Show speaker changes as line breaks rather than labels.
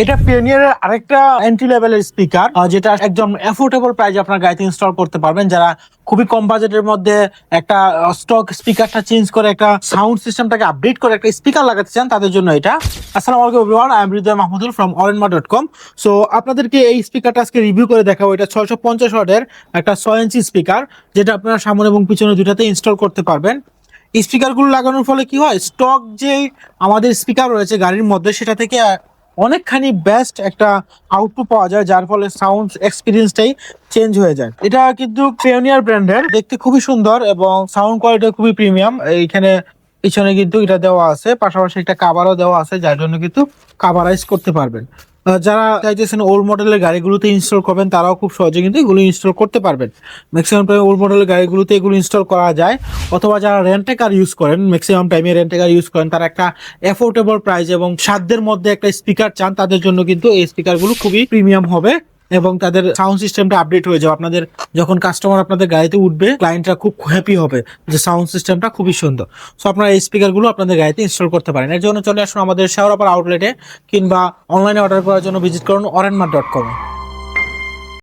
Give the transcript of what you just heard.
এটা পিওনিয়ারের আরেকটা এন্ট্রি লেভেলের স্পিকার, যেটা একদম অ্যাফোর্ডেবল প্রাইসে আপনার গাড়িতে ইনস্টল করতে পারবেন। যারা খুবই কম বাজেটের মধ্যে একটা স্টক স্পিকারটা চেঞ্জ করে একটা সাউন্ড সিস্টেমটাকে আপডেট করে একটা স্পিকার লাগাতে চান, তাদের জন্য এটা। আসসালামু আলাইকুম everyone, I am Hridoy Mahmudul from orenma.com। So আপনাদেরকে এই স্পিকারটা আজকে রিভিউ করে দেখাবো। এটা 650 ওয়াটের একটা 6 ইঞ্চি স্পিকার, যেটা আপনারা সামনে এবং পিছনে দুটাতে ইনস্টল করতে পারবেন। স্পিকারগুলো লাগানোর ফলে কি হয়, স্টক যে আমাদের স্পিকার রয়েছে গাড়ির মধ্যে সেটা থেকে অনেকখানি বেস্ট একটা আউটপুট পাওয়া যায়, যার ফলে সাউন্ড এক্সপিরিয়েন্সটাই চেঞ্জ হয়ে যায়। এটা কিন্তু পিওনিয়ার ব্র্যান্ডের, দেখতে খুবই সুন্দর এবং সাউন্ড কোয়ালিটি খুবই প্রিমিয়াম। এইখানে পিছনে কিন্তু এটা দেওয়া আছে, পাশাপাশি একটা কাভারও দেওয়া আছে, যার জন্য কিন্তু কাভারাইজ করতে পারবেন। যারা চাইতেছেন ওল্ড মডেলের গাড়িগুলোতে ইনস্টল করবেন, তারাও খুব সহজে কিন্তু এগুলো ইনস্টল করতে পারবেন। ম্যাক্সিমাম টাইম ওল্ড মডেলের গাড়িগুলোতে এগুলো ইনস্টল করা যায়। অথবা যারা রেন্টে কার ইউজ করেন, ম্যাক্সিমাম টাইমে রেন্টে কার ইউজ করেন, তারা একটা অ্যাফোর্ডেবল প্রাইস এবং সাধ্যের মধ্যে একটা স্পিকার চান, তাদের জন্য কিন্তু এই স্পিকারগুলো খুবই প্রিমিয়াম হবে এবং তাদের সাউন্ড সিস্টেমটা আপডেট হয়ে যাবে। আপনাদের যখন কাস্টমার আপনাদের গাড়িতে উঠবে, ক্লায়েন্টরা খুব হ্যাপি হবে যে সাউন্ড সিস্টেমটা খুবই সুন্দর। সো আপনারা এই স্পিকারগুলো আপনাদের গাড়িতে ইনস্টল করতে পারেন। এর জন্য চলে আসুন আমাদের শেওড়াপাড়া আউটলেটে, কিংবা অনলাইনে অর্ডার করার জন্য ভিজিট করুন orenma.com।